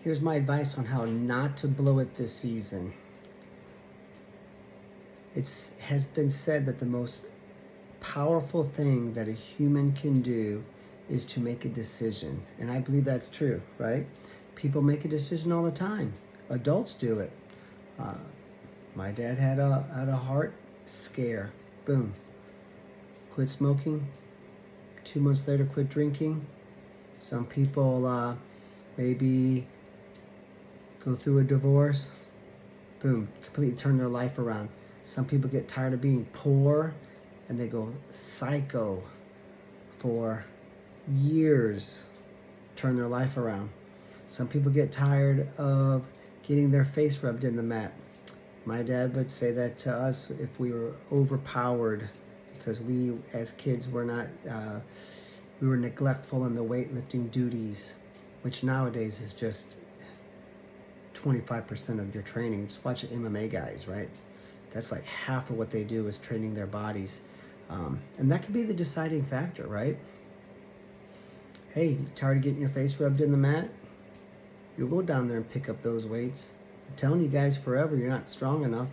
Here's my advice on how not to blow it this season. It has been said that the most powerful thing that a human can do is to make a decision. And I believe that's true, right? People make a decision all the time. Adults do it. My dad had a heart scare. Boom. Quit smoking. 2 months later, quit drinking. Some people maybe go through a divorce. Boom. Completely turn their life around. Some people get tired of being poor and they go psycho for years, turn their life around. Some people get tired of getting their face rubbed in the mat. My dad would say that to us if we were overpowered because we as kids were not, we were neglectful in the weightlifting duties, which nowadays is just 25% of your training. Just watch the MMA guys, right? That's like half of what they do is training their bodies. And that could be the deciding factor, right? Hey, you tired of getting your face rubbed in the mat? You'll go down there and pick up those weights. I'm telling you guys forever, you're not strong enough.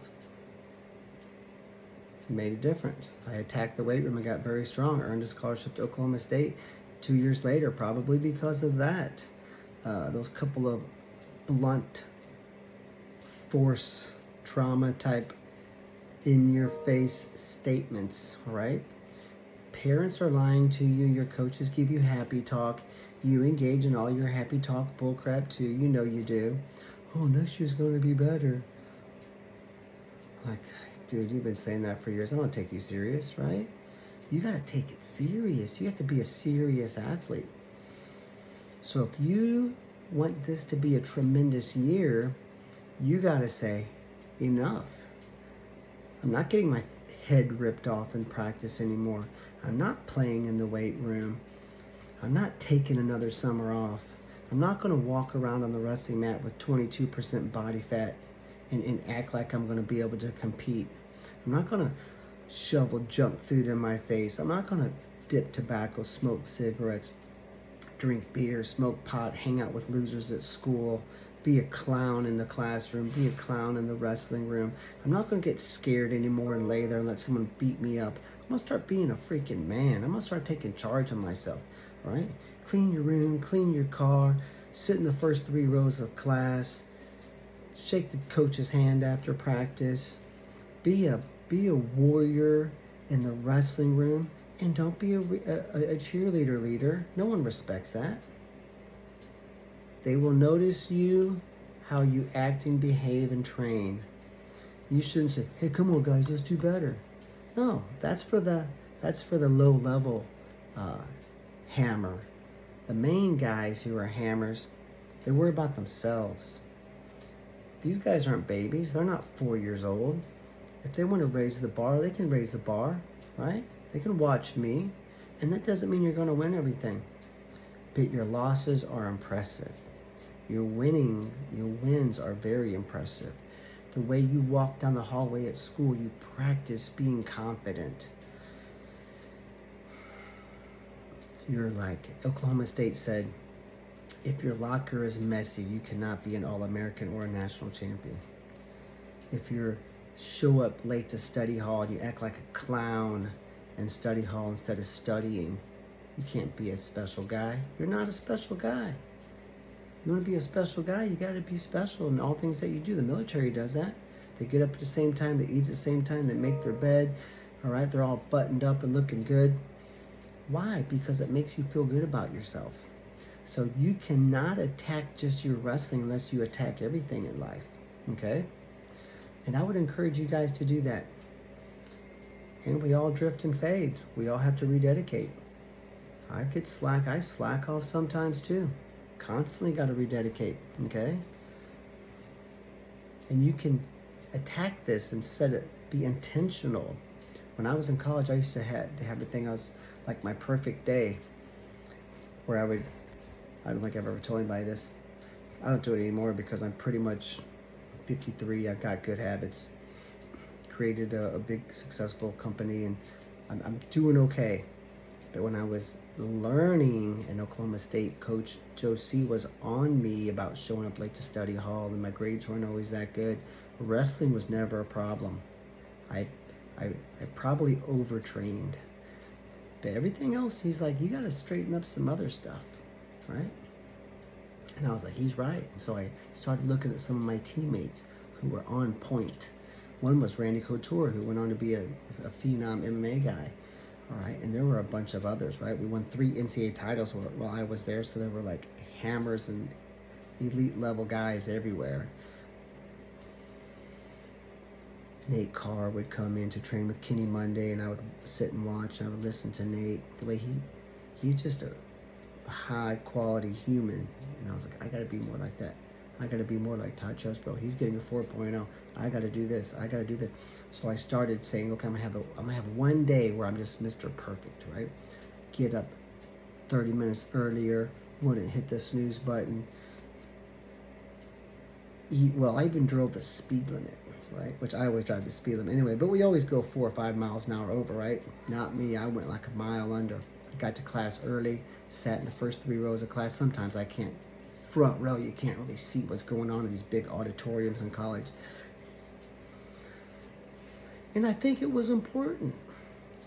It made a difference. I attacked the weight room and got very strong. Earned a scholarship to Oklahoma State 2 years later, probably because of that. Those couple of blunt force trauma type in-your-face statements, right? Parents are lying to you. Your coaches give you happy talk. You engage in all your happy talk bullcrap too. You know you do. Oh, next year's going to be better. Like, dude, you've been saying that for years. I don't take you serious, right? You got to take it serious. You have to be a serious athlete. So if you want this to be a tremendous year, you got to say, enough. I'm not getting my head ripped off in practice anymore. I'm not playing in the weight room. I'm not taking another summer off. I'm not going to walk around on the wrestling mat with 22% body fat and act like I'm going to be able to compete. I'm not going to shovel junk food in my face. I'm not going to dip tobacco, smoke cigarettes, drink beer, smoke pot, hang out with losers at school, be a clown in the classroom, be a clown in the wrestling room. I'm not going to get scared anymore and lay there and let someone beat me up. I'm going to start being a freaking man. I'm going to start taking charge of myself, all right? Clean your room, clean your car, sit in the first 3 rows of class, shake the coach's hand after practice, be a warrior in the wrestling room, and don't be a cheerleader leader. No one respects that. They will notice you, how you act and behave and train. You shouldn't say, hey, come on guys, let's do better. No, that's for the low level hammer. The main guys who are hammers, they worry about themselves. These guys aren't babies. They're not 4 years old. If they want to raise the bar, they can raise the bar, right? They can watch me. And that doesn't mean you're going to win everything. But your losses are impressive. Your wins are very impressive. The way you walk down the hallway at school, you practice being confident. You're like, Oklahoma State said, if your locker is messy, you cannot be an All-American or a national champion. If you show up late to study hall and you act like a clown in study hall instead of studying, you can't be a special guy. You're not a special guy. You want to be a special guy, you got to be special in all things that you do. The military does that. They get up at the same time, they eat at the same time, they make their bed, all right? They're all buttoned up and looking good. Why? Because it makes you feel good about yourself. So you cannot attack just your wrestling unless you attack everything in life, okay? And I would encourage you guys to do that. And we all drift and fade. We all have to rededicate. I get slack. I slack off sometimes too. Constantly got to rededicate, okay? And you can attack this and be intentional. When I was in college, I used to have the thing, I was like my perfect day where I don't think I've ever told anybody this. I don't do it anymore because I'm pretty much 53. I've got good habits. Created a big successful company and I'm doing okay. But when I was learning in Oklahoma State, Coach Joe C was on me about showing up late to study hall, and my grades weren't always that good. Wrestling was never a problem. I, I probably overtrained. But everything else, he's like, you got to straighten up some other stuff, right? And I was like, he's right. And so I started looking at some of my teammates who were on point. One was Randy Couture, who went on to be a phenom MMA guy. All right, and there were a bunch of others, right? We won 3 NCAA titles while I was there, so there were like hammers and elite level guys everywhere. Nate Carr would come in to train with Kenny Monday, and I would sit and watch, and I would listen to Nate. The way he's just a high quality human, and I was like, I gotta be more like that. I gotta be more like Todd Chesbro. He's getting a 4.0. I gotta do this. I gotta do this. So I started saying, okay, I'm gonna have one day where I'm just Mr. Perfect, right? Get up 30 minutes earlier, wouldn't hit the snooze button. Eat well. I even drove the speed limit, right? Which I always drive the speed limit anyway, but we always go 4 or 5 miles an hour over, right? Not me. I went like a mile under. I got to class early, sat in the first 3 rows of class. Sometimes I can't. Front row, you can't really see what's going on in these big auditoriums in college. And I think it was important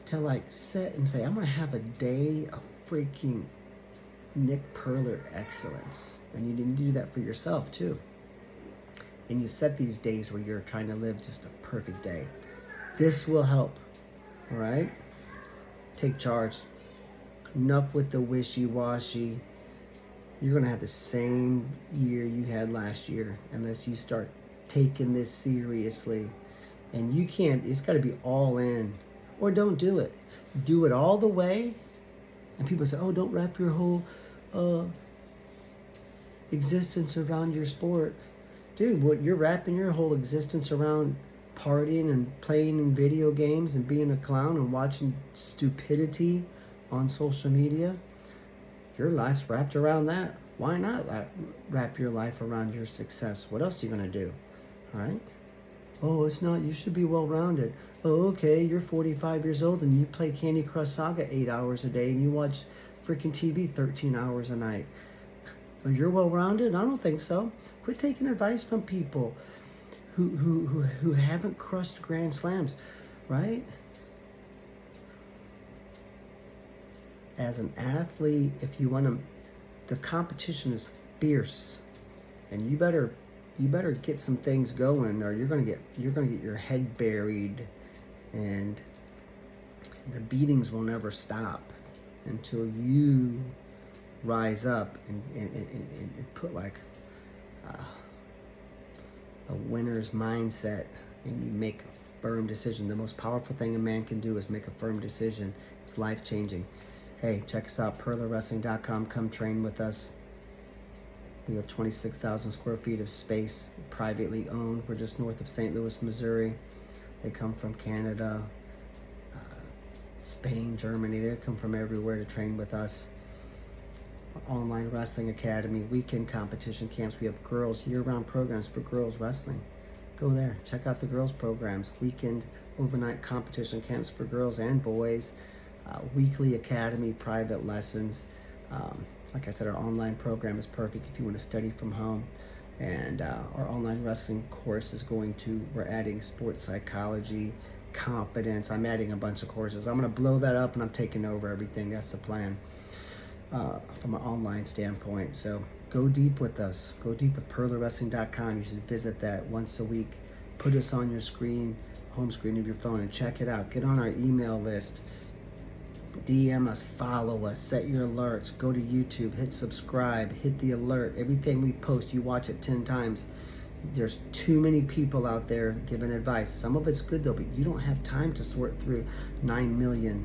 to like sit and say, I'm gonna have a day of freaking Nick Purler excellence. And you need to do that for yourself too. And you set these days where you're trying to live just a perfect day. This will help, all right? Take charge. Enough with the wishy-washy. You're going to have the same year you had last year unless you start taking this seriously. And you can't, it's got to be all in. Or don't do it. Do it all the way. And people say, oh, don't wrap your whole existence around your sport. Dude, what, you're wrapping your whole existence around partying and playing in video games and being a clown and watching stupidity on social media? Your life's wrapped around that. Why not wrap your life around your success? What else are you going to do? Right? Oh, it's not. You should be well-rounded. Oh, okay. You're 45 years old and you play Candy Crush Saga 8 hours a day and you watch freaking TV 13 hours a night. Oh, you're well-rounded? I don't think so. Quit taking advice from people who haven't crushed Grand Slams, right? As an athlete, if you want to, the competition is fierce, and you better get some things going, or you're gonna get your head buried, and the beatings will never stop until you rise up and put like a winner's mindset, and you make a firm decision. The most powerful thing a man can do is make a firm decision. It's life-changing. Hey, check us out, PurlerWrestling.com. Come train with us. We have 26,000 square feet of space, privately owned. We're just north of St. Louis, Missouri. They come from Canada, Spain, Germany. They come from everywhere to train with us. Online Wrestling Academy, weekend competition camps. We have girls, year-round programs for girls wrestling. Go there. Check out the girls programs. Weekend, overnight competition camps for girls and boys. Weekly academy, private lessons. Like I said, our online program is perfect if you want to study from home. And our online wrestling course is we're adding sports psychology, competence. I'm adding a bunch of courses. I'm going to blow that up and I'm taking over everything. That's the plan from an online standpoint. So go deep with us. Go deep with PurlerWrestling.com. You should visit that once a week. Put us on your screen, home screen of your phone, and check it out. Get on our email list. DM us, follow us, set your alerts, go to YouTube, hit subscribe, hit the alert. Everything we post, you watch it 10 times. There's too many people out there giving advice. Some of it's good though, but you don't have time to sort through 9 million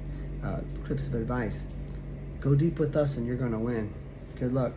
clips of advice. Go deep with us and you're gonna win. Good luck.